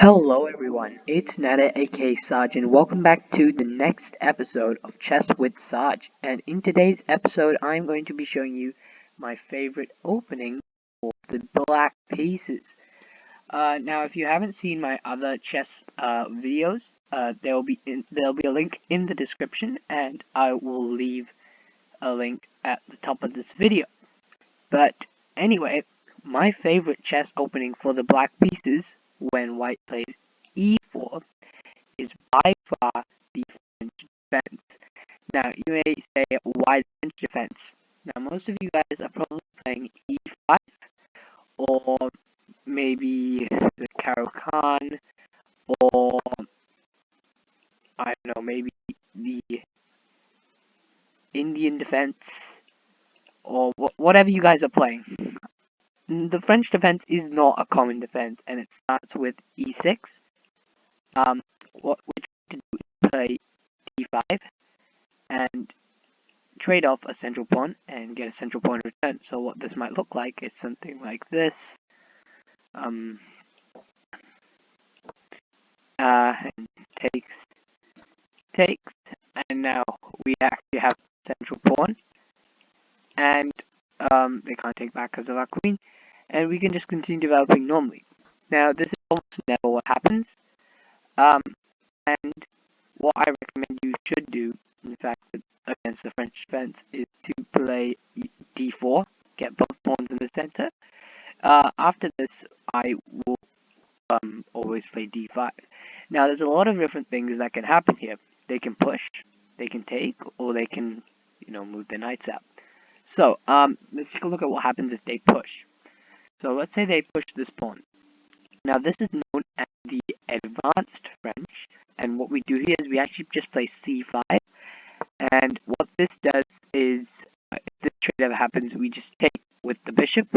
Hello everyone, it's Nada aka Sarge and welcome back to the next episode of Chess with Sarge. And in today's episode I'm going to be showing you my favorite opening for the black pieces. Now if you haven't seen my other chess videos, there'll be a link in the description and I will leave a link at the top of this video. But anyway, my favorite chess opening for the black pieces when white plays e4 is by far the French defense. Now, you may say, why the French defense? Now, most of you guys are probably playing e5 or maybe the Caro-Kann or I don't know, maybe the Indian defense or whatever you guys are playing. The French defense is not a common defense and it starts with e6. What we try to do is play d5 and trade off a central pawn and get a central pawn return. So what this might look like is something like this. And takes, and now we actually have central pawn, and they can't take back because of our queen, and we can just continue developing normally. Now this is almost never what happens, and what I recommend you should do, in fact, against the French defense, is to play d4, get both pawns in the center. After this, I will always play d5. Now, there's a lot of different things that can happen here. They can push, they can take, or they can, move their knights out. So, let's take a look at what happens if they push. So, let's say they push this pawn. Now, this is known as the advanced French, and what we do here is we actually just play c5, and what this does is, if this trade ever happens, we just take with the bishop,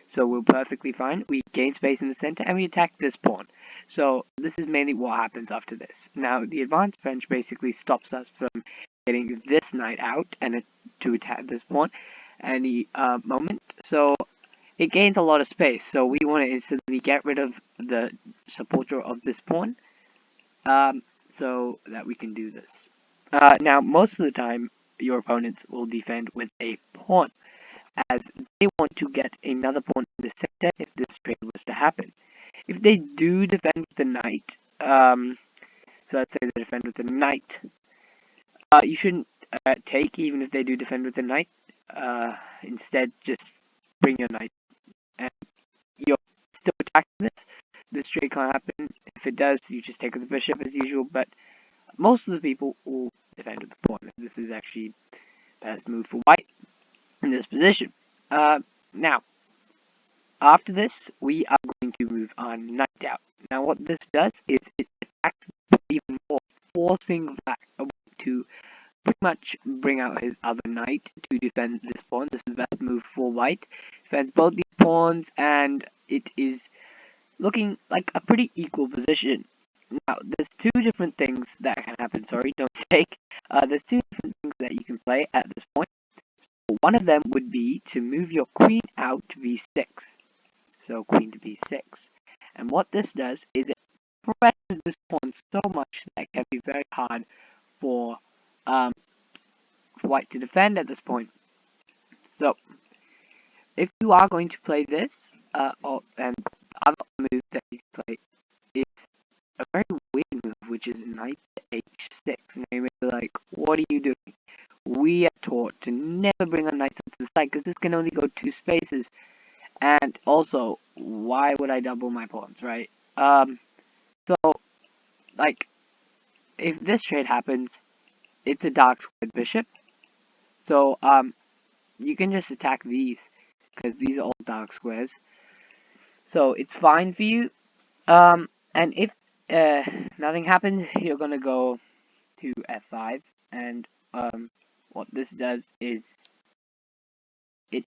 so we're perfectly fine. We gain space in the center, and we attack this pawn. So this is mainly what happens after this. Now, the advanced French basically stops us from getting this knight out and to attack this pawn any moment. So it gains a lot of space, so we want to instantly get rid of the supporter of this pawn, so that we can do this. Now, most of the time, your opponents will defend with a pawn, as they want to get another pawn in the center if this trade was to happen. If they do defend with the knight, so let's say they defend with the knight, you shouldn't take even if they do defend with the knight. Instead, just bring your knight, and you're still attacking this. This trade can't happen. If it does, you just take with the bishop as usual, but most of the people will defend with the pawn. This is actually the best move for white in this position. Now, after this, we are going to move our knight out. Now, what this does is it attacks even more, forcing black to pretty much bring out his other knight to defend this pawn. This is the best move for white. Defends both these pawns, and it is looking like a pretty equal position. Now, there's two different things that can happen. Sorry, don't take. There's two different things that you can play at this point. So one of them would be to move your queen out to b6. So queen to b6. And what this does is it presses this pawn so much that it can be very hard for white to defend at this point. So if you are going to play this, and the other move that you can play is a very weird move, which is knight to h6. Now you may be like, what are you doing? We are taught to never bring our knights up to the side because this can only go two spaces. And also, why would I double my pawns, right? So, like, if this trade happens, it's a dark squared bishop. So, you can just attack these because these are all dark squares. So, it's fine for you. And if nothing happens, you're gonna go to f5, and what this does is it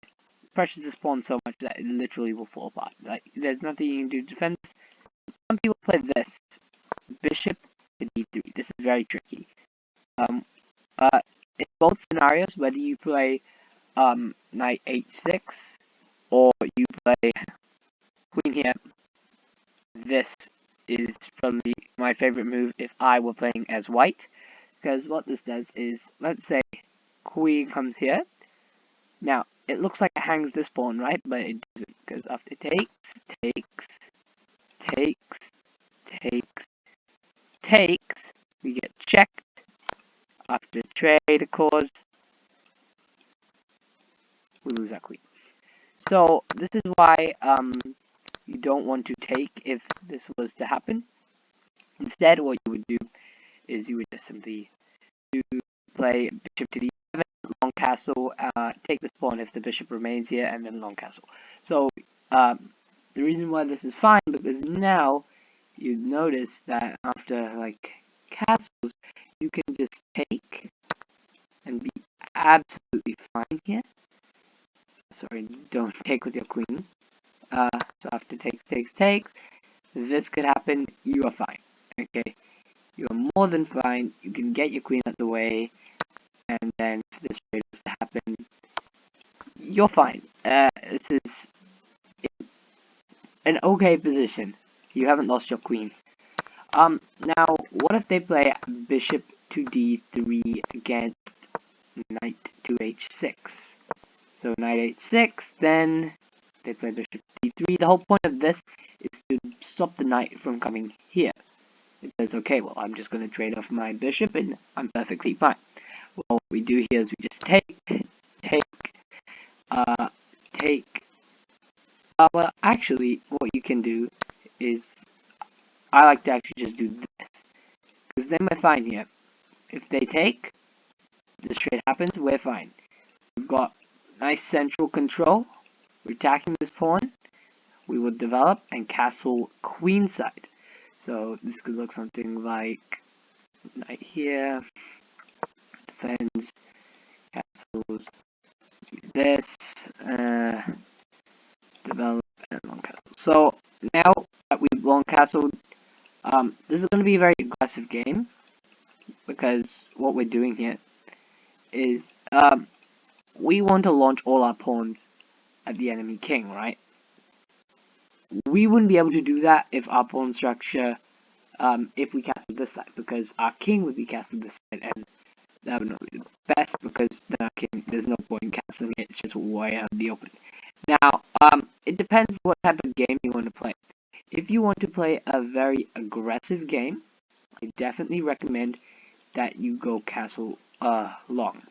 pressures this pawn so much that it literally will fall apart. Like, there's nothing you can do to defend this. Some people play this, bishop to d3. This is very tricky. In both scenarios, whether you play knight h6 or you play queen here, this is probably my favorite move if I were playing as white, because what this does is, let's say queen comes here. Now, it looks like it hangs this pawn, right? But it doesn't, because after takes, takes, we get checked. After trade, of course, we lose our queen. So, this is why you don't want to take if this was to happen. Instead, what you would do is you would just simply do play bishop to d7, long castle, take this pawn if the bishop remains here, and then long castle. So the reason why this is fine, because now you notice that after like castles, you can just take and be absolutely fine here. Sorry, don't take with your queen. So after takes, this could happen, you are fine. Okay, you are more than fine. You can get your queen out the way, and then if this trade was to happen, you're fine. This is an okay position. You haven't lost your queen. Now, what if they play bishop to d3 against knight to h6? So knight h6, then they play bishop to d3. The whole point of this is to stop the knight from coming here. It says, okay, well, I'm just going to trade off my bishop, and I'm perfectly fine. Well, what we do here is we just take. Well, actually, what you can do is, I like to actually just do this, because then we're fine here. If they take, this trade happens, we're fine. We've got nice central control. We're attacking this pawn. We will develop and castle queenside. So this could look something like knight here, defends, castles, do this, develop, and long castle. So now that we've long castled, this is going to be a very aggressive game, because what we're doing here is we want to launch all our pawns at the enemy king, right? We wouldn't be able to do that if our pawn structure, if we castle this side, because our king would be castled this side, and that would not be the best, because then our king, there's no point in castling it, it's just way out in the open. Now, it depends what type of game you want to play. If you want to play a very aggressive game, I definitely recommend that you go castle long.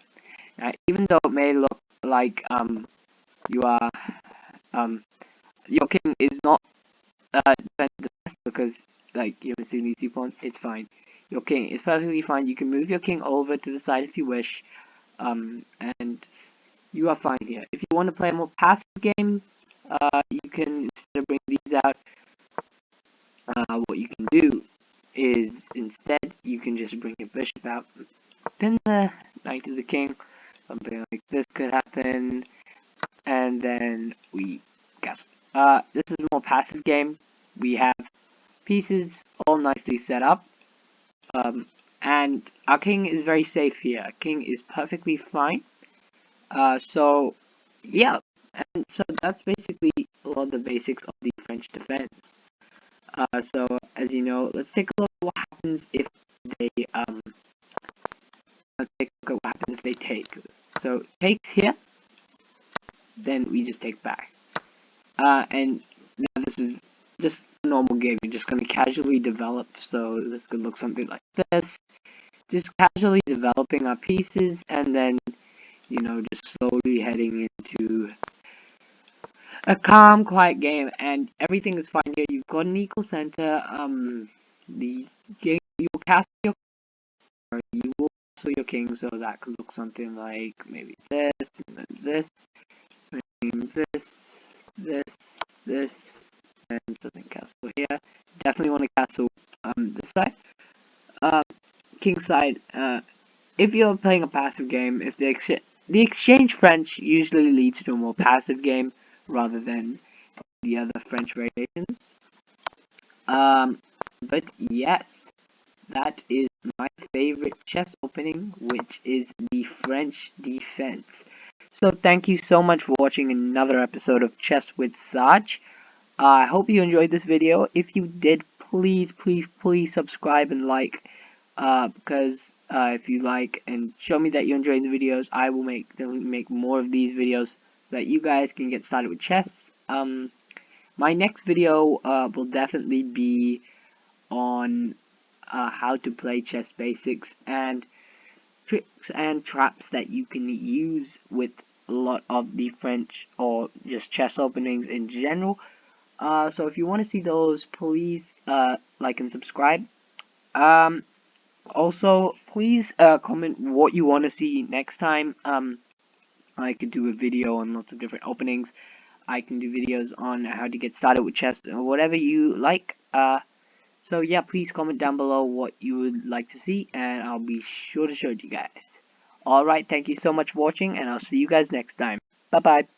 Now, even though it may look like you are your king is not defending the best, because like you're missing these 2 pawns, it's fine. Your king is perfectly fine. You can move your king over to the side if you wish, and you are fine here. If you want to play a more passive game, you can, instead of bringing these out, what you can do is instead you can just bring your bishop out, pin the knight to the king. Something like this could happen, and then we castle. This is a more passive game. We have pieces all nicely set up, and our king is very safe here. Our king is perfectly fine. So yeah, and so that's basically a lot of the basics of the French defense. So as you know, let's take a look at what happens if they let's take a look at what happens if they take. So takes here, then we just take back. And now this is just a normal game. You're just going to casually develop. So this could look something like this. Just casually developing our pieces, and then, you know, just slowly heading into a calm, quiet game, and everything is fine here. You've got an equal center. The game, you will castle your, or you will castle your king, so that could look something like maybe this, and then this, this, and something castle here. Definitely want to castle this side. King side. If you're playing a passive game, if the exchange French usually leads to a more passive game rather than the other French variations. But yes, that is my favorite chess opening, which is the French defense. So thank you so much for watching another episode of Chess with Sarge. I hope you enjoyed this video. If you did, please subscribe and like, because if you like and show me that you're enjoying the videos, I will make more of these videos so that you guys can get started with chess. My next video will definitely be on how to play chess basics and tricks and traps that you can use with a lot of the French or just chess openings in general. So if you want to see those, please like and subscribe. Also, please comment what you want to see next time. I could do a video on lots of different openings. I can do videos on how to get started with chess or whatever you like. So yeah, please comment down below what you would like to see, and I'll be sure to show it to you guys. Alright, thank you so much for watching, and I'll see you guys next time. Bye bye.